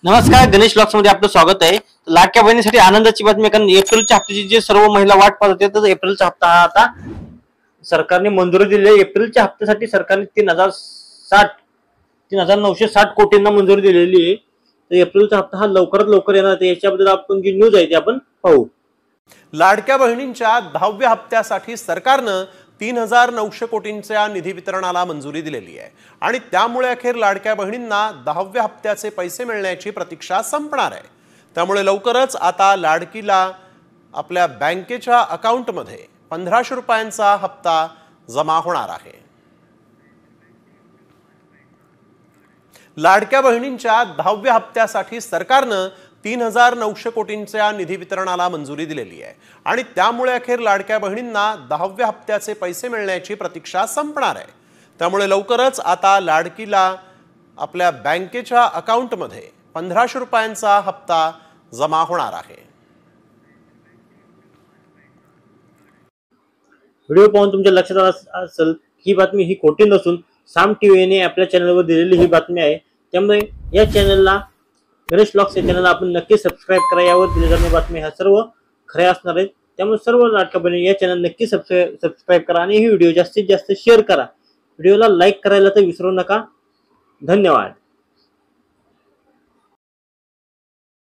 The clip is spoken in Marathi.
नमस्कार, गणेश ब्लॉग्स मध्ये आपलं स्वागत आहे। लाडक्या बहिणीसाठी आनंदाची बातमी, कारण एप्रिलच्या हप्त्याची जे सर्व महिला वाट पाहत होते, तर एप्रिलचा हप्ता हा आता सरकारने मंजुरी दिली आहे। एप्रिलच्या हप्त्यासाठी सरकारने 3,960 कोटींना मंजुरी दिलेली आहे। तर एप्रिलचा हप्ता हा लवकरात लवकर येणार आहे। याच्याबद्दल आपण जी न्यूज आहे ती आपण पाहू। लाडक्या बहिणींच्या 10व्या हप्त्यासाठी सरकारनं 3,900 कोटींच्या निधी वितरणाला मंजुरी दिलेली आहे आणि त्यामुळे अखेर लाडक्या बहिणींना 10व्या हप्त्याचे पैसे मिळण्याची प्रतीक्षा संपणार आहे। त्यामुळे लवकरच आता लाडकीला आपल्या बँकेच्या अकाउंटमध्ये 1500 रुपयांचा हप्ता जमा होणार आहे। लाडक्या बहिणींच्या 10व्या हप्त्यासाठी सरकारनं 3,900 कोटींच्या निधी वितरणाला मंजुरी दिलेली आहे आणि त्यामुळे अखेर लाडक्या बहिणींना 10व्या हप्त्याचे पैसे मिळण्याची प्रतीक्षा संपणार आहे। त्यामुळे लवकरच आता लाडकीला आपल्या बँकेच्या अकाउंटमध्ये 1500 रुपयांचा हप्ता जमा होणार आहे। व्हिडिओ पाहून तुमच्या लक्षात आलं असेल ही बातमी ही खोटी नसून साम टीव्हीने आपल्या चॅनलवर दिलेली ही बातमी आहे। त्यामुळे या चॅनलला, गणेश ब्लॉग्स या चॅनलला आपण नक्की सबस्क्राइब करा। यावर दिली जाणारी बातमी ह्या सर्व खऱ्या असणार आहेत। त्यामुळे सर्व लाडक्या बहिणी या चॅनल नक्की सबस्क्राइब करा आणि ही व्हिडिओ जास्तीत जास्त शेअर करा। व्हिडिओला लाईक करायला तर विसरू नका। धन्यवाद।